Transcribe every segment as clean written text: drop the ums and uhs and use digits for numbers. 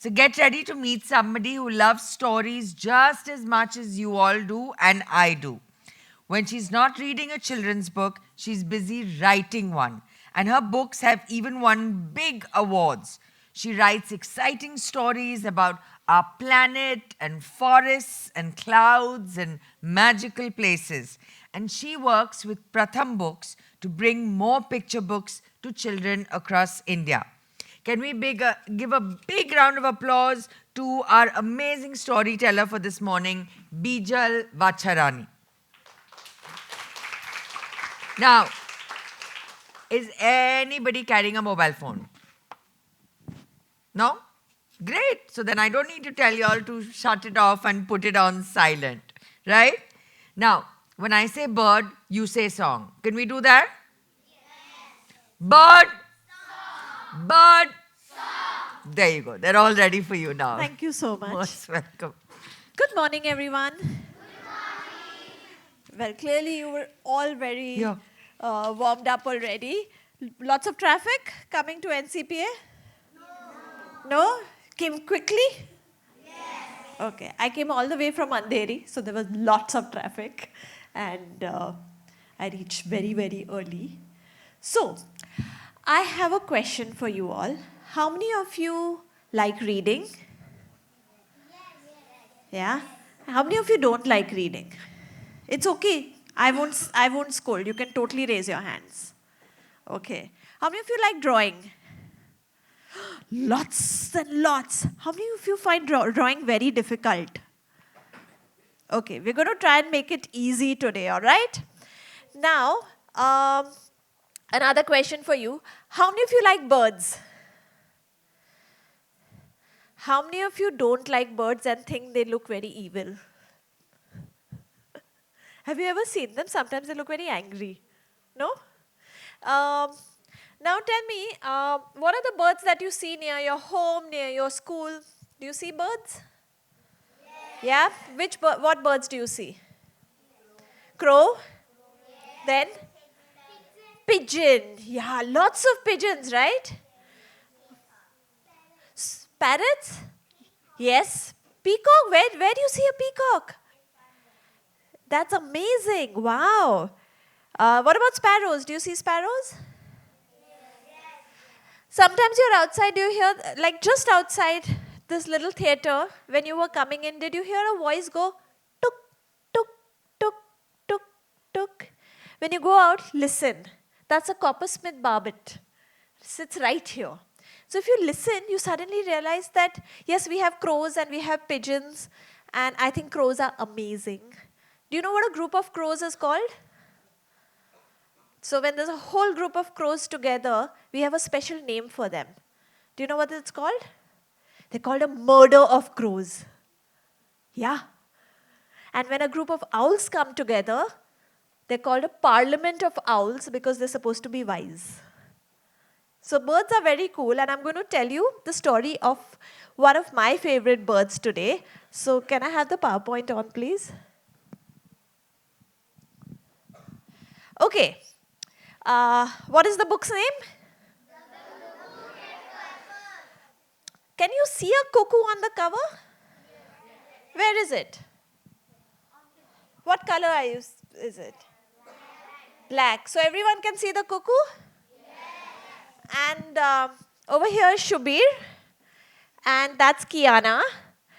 So get ready to meet somebody who loves stories just as much as you all do and I do. When she's not reading a children's book, she's busy writing one. And her books have even won big awards. She writes exciting stories about our planet and forests and clouds and magical places. And she works with Pratham Books to bring more picture books to children across India. Can we give a big round of applause to our amazing storyteller for this morning, Bijal Vachharajani. Now, is anybody carrying a mobile phone? No? Great. So then I don't need to tell you all to shut it off and put it on silent, right? Now, when I say bird, you say song. Can we do that? Yes. Bird. Song. Bird. Song. There you go. They're all ready for you now. Thank you so much. Most welcome. Good morning, everyone. Good morning. Well, clearly you were all very warmed up already. Lots of traffic coming to NCPA? No? Came quickly? Yes. Okay. I came all the way from Andheri, so there was lots of traffic. And I reached very, very early. So, I have a question for you all. How many of you like reading? Yeah? How many of you don't like reading? It's okay. I won't scold. You can totally raise your hands. Okay. How many of you like drawing? Lots and lots. How many of you find drawing very difficult? Okay, we're going to try and make it easy today, all right? Now, another question for you. How many of you like birds? How many of you don't like birds and think they look very evil? Have you ever seen them? Sometimes they look very angry. No? Now tell me, what are the birds that you see near your home, near your school? Do you see birds? Yes. Yeah? What birds do you see? Crow? Yes. Then? Pigeon. Yeah, lots of pigeons, right? Parrots? Yes. Peacock? Where do you see a peacock? That's amazing. Wow. What about sparrows? Do you see sparrows? Sometimes you're outside, do you hear, like just outside this little theater, when you were coming in, did you hear a voice go, tuk, tuk, tuk, tuk, tuk? When you go out, listen. That's a coppersmith barbet. It sits right here. So if you listen, you suddenly realize that, yes, we have crows and we have pigeons, and I think crows are amazing. Do you know what a group of crows is called? So when there's a whole group of crows together, we have a special name for them. Do you know what it's called? They're called a murder of crows. Yeah. And when a group of owls come together, they're called a parliament of owls because they're supposed to be wise. So birds are very cool, and I'm going to tell you the story of one of my favorite birds today. So can I have the PowerPoint on, please? Okay. What is the book's name? Can you see a cuckoo on the cover? Where is it? What color is it? Black. So everyone can see the cuckoo? And over here is Shubir. And that's Kiana.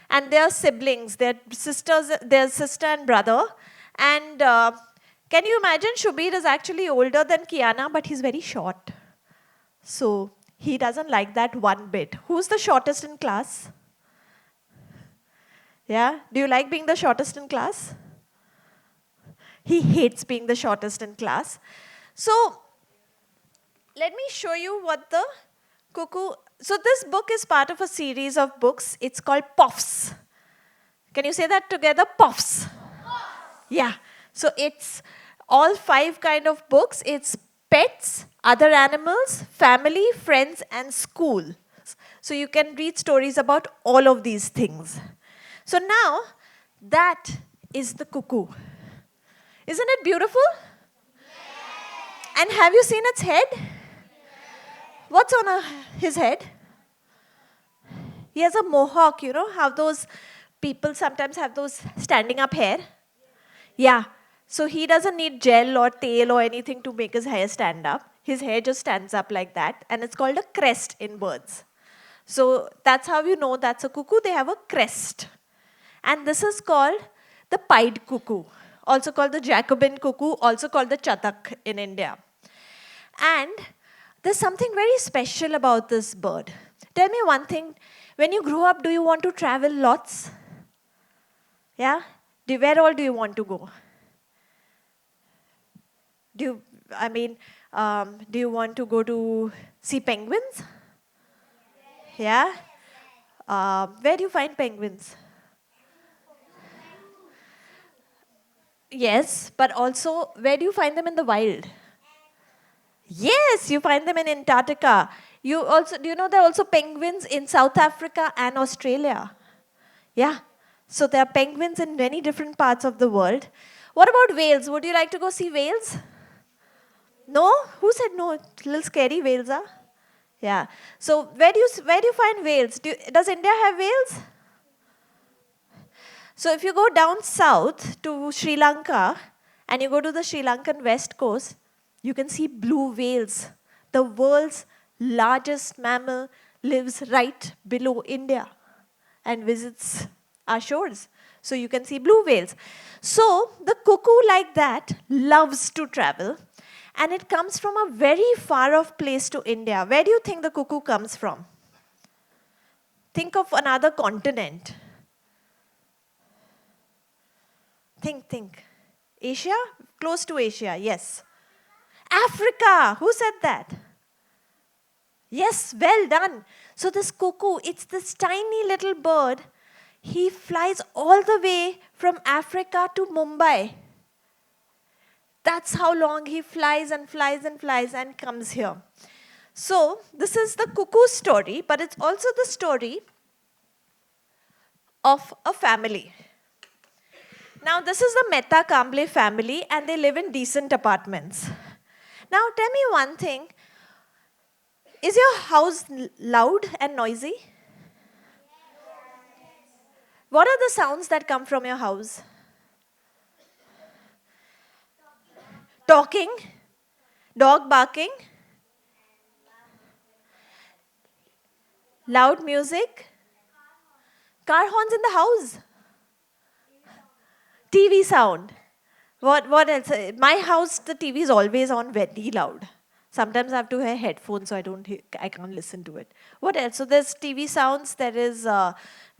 And they're siblings. They're sisters. They're sister and brother. And can you imagine Shubir is actually older than Kiana, but he's very short. So he doesn't like that one bit. Who's the shortest in class? Yeah? Do you like being the shortest in class? He hates being the shortest in class. So let me show you what the cuckoo... So this book is part of a series of books. It's called Puffs. Can you say that together? Puffs. Yeah. So it's all 5 kind of books. It's pets, other animals, family, friends, and school. So you can read stories about all of these things. So now, that is the cuckoo. Isn't it beautiful? And have you seen its head? What's on his head? He has a mohawk, you know how those people sometimes have those standing up hair? Yeah. So he doesn't need gel or tail or anything to make his hair stand up. His hair just stands up like that, and it's called a crest in birds. So that's how you know that's a cuckoo. They have a crest. And this is called the pied cuckoo, also called the Jacobin cuckoo, also called the chatak in India. And there's something very special about this bird. Tell me one thing. When you grow up, do you want to travel lots? Yeah? Where all do you want to go? Do you, I mean, do you want to go to see penguins? Yeah? Where do you find penguins? Yes, but also, where do you find them in the wild? Yes, you find them in Antarctica. You also, do you know there are also penguins in South Africa and Australia? Yeah. So there are penguins in many different parts of the world. What about whales? Would you like to go see whales? No? Who said no? A little scary whales are? Yeah. So where do you find whales? Does India have whales? So if you go down south to Sri Lanka and you go to the Sri Lankan west coast, you can see blue whales. The world's largest mammal lives right below India and visits our shores. So you can see blue whales. So the cuckoo like that loves to travel, and it comes from a very far off place to India. Where do you think the cuckoo comes from? Think of another continent. Think. Asia? Close to Asia, yes. Africa! Who said that? Yes, well done. So this cuckoo, it's this tiny little bird. He flies all the way from Africa to Mumbai. That's how long he flies and flies and flies and comes here. So this is the cuckoo story, but it's also the story of a family. Now, this is the Mehta Kamble family, and they live in decent apartments. Now, tell me one thing. Is your house loud and noisy? What are the sounds that come from your house? Talking, dog barking, loud music, car horns in the house. TV sound. What else? My house, the TV is always on very loud. Sometimes I have to wear headphones so I can't listen to it. What else? So there's TV sounds, there is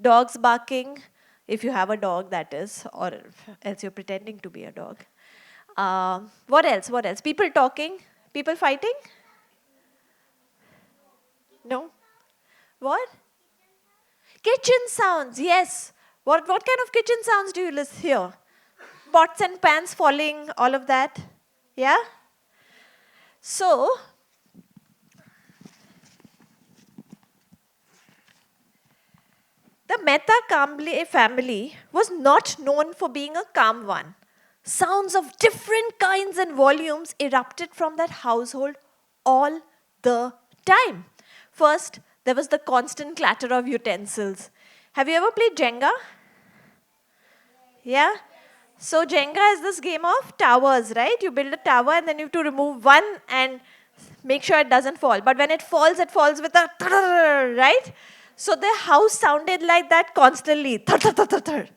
dogs barking, if you have a dog that is, or else you're pretending to be a dog. What else? People talking, people fighting? No? What? Kitchen sounds, yes. What kind of kitchen sounds do you hear? Pots and pans falling, all of that? Yeah? So, the Mehta Kamble family was not known for being a calm one. Sounds of different kinds and volumes erupted from that household all the time. First, there was the constant clatter of utensils. Have you ever played Jenga? Yeah? So Jenga is this game of towers, right? You build a tower and then you have to remove one and make sure it doesn't fall. But when it falls with a thar, right? So the house sounded like that constantly. Thar, thar, thar, thar, thar.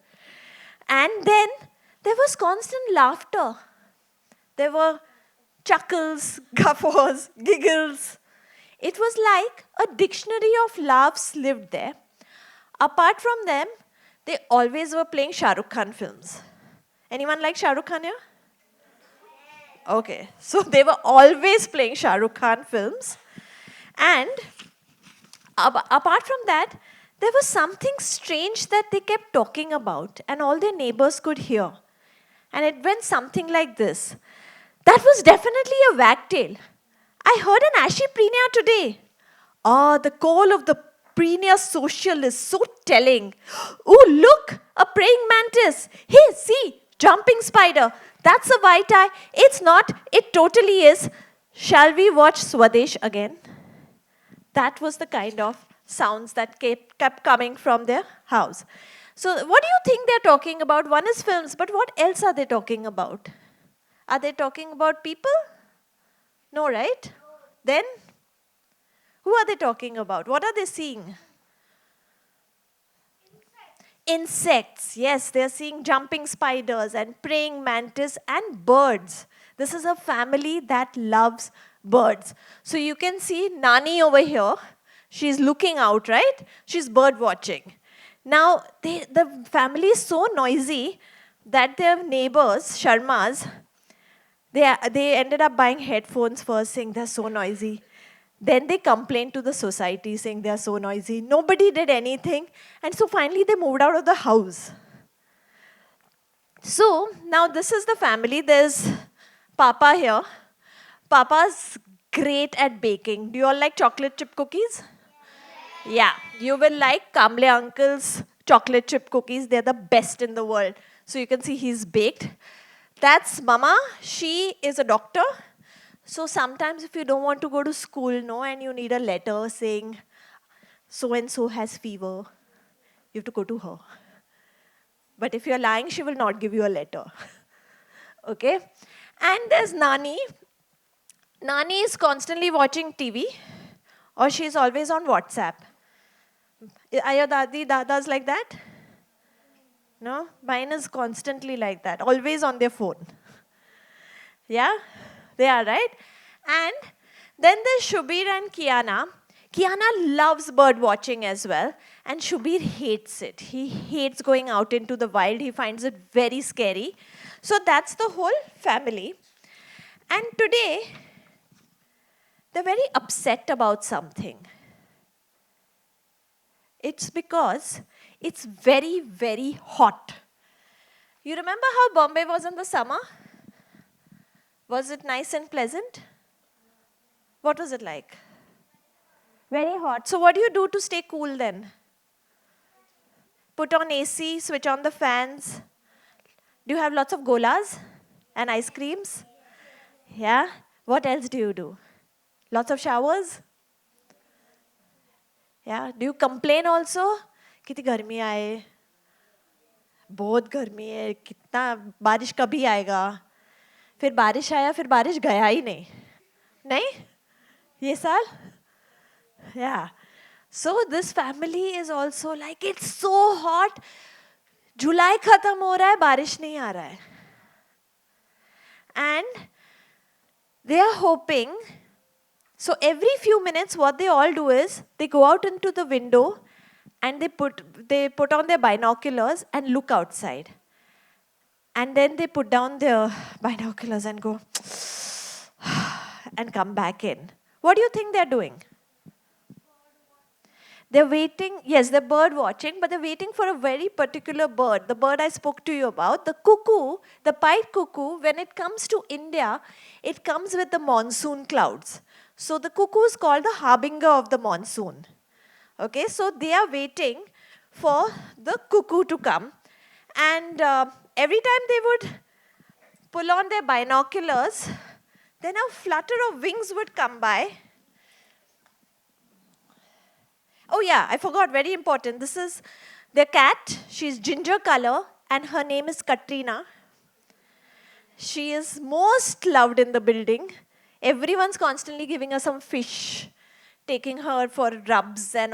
And then there was constant laughter. There were chuckles, guffaws, giggles. It was like a dictionary of laughs lived there. Apart from them, they always were playing Shah Rukh Khan films. Anyone like Shah Rukh Khan here? Okay, so they were always playing Shah Rukh Khan films. And apart from that, there was something strange that they kept talking about and all their neighbors could hear. And it went something like this. That was definitely a wagtail. I heard an ashy prenia today. Ah, the call of the prenia social is so telling. Oh, look, a praying mantis. Hey, see, jumping spider. That's a white eye. It's not. It totally is. Shall we watch Swadesh again? That was the kind of sounds that kept coming from their house. So what do you think they're talking about? One is films, but what else are they talking about? Are they talking about people? No, right? Then who are they talking about? What are they seeing? Insects. Yes, they're seeing jumping spiders and praying mantis and birds. This is a family that loves birds. So you can see Nani over here. She's looking out, right? She's bird watching. Now, the family is so noisy that their neighbors, Sharmas, they ended up buying headphones first, saying they're so noisy. Then they complained to the society, saying they're so noisy. Nobody did anything. And so finally they moved out of the house. So now this is the family. There's Papa here. Papa's great at baking. Do you all like chocolate chip cookies? Yeah, you will like Kamble Uncle's chocolate chip cookies. They're the best in the world. So you can see he's baked. That's Mama. She is a doctor. So sometimes if you don't want to go to school, no, and you need a letter saying so-and-so has fever, you have to go to her. But if you're lying, she will not give you a letter. Okay? And there's Nani. Nani is constantly watching TV, or she's always on WhatsApp. Are your dadas like that? No? Mine is constantly like that, always on their phone. Yeah? They are, right? And then there's Shubir and Kiana. Kiana loves bird watching as well, and Shubir hates it. He hates going out into the wild. He finds it very scary. So that's the whole family. And today, they're very upset about something. It's because it's very, very hot. You remember how Bombay was in the summer? Was it nice and pleasant? What was it like? Very hot. So what do you do to stay cool then? Put on AC, switch on the fans. Do you have lots of golas and ice creams? Yeah. What else do you do? Lots of showers? Yeah. Do you complain also? कितनी गर्मी आए, बहुत गर्मी है, कितना बारिश कभी आएगा? फिर बारिश आया, फिर बारिश गया ही नहीं. नहीं? ये साल? Yeah. So this family is also like, it's so hot. जुलाई खत्म हो रहा है, बारिश नहीं आ रहा है. And they are hoping. So every few minutes, what they all do is they go out into the window and they put on their binoculars and look outside. And then they put down their binoculars and go and come back in. What do you think they're doing? They're waiting, yes, they're bird watching, but they're waiting for a very particular bird. The bird I spoke to you about, the cuckoo, the pied cuckoo, when it comes to India, it comes with the monsoon clouds. So the cuckoo is called the harbinger of the monsoon. Okay, so they are waiting for the cuckoo to come. And every time they would pull on their binoculars, then a flutter of wings would come by. Oh yeah, I forgot, very important. This is their cat. She's ginger color and her name is Katrina. She is most loved in the building. Everyone's constantly giving her some fish, taking her for rubs and all.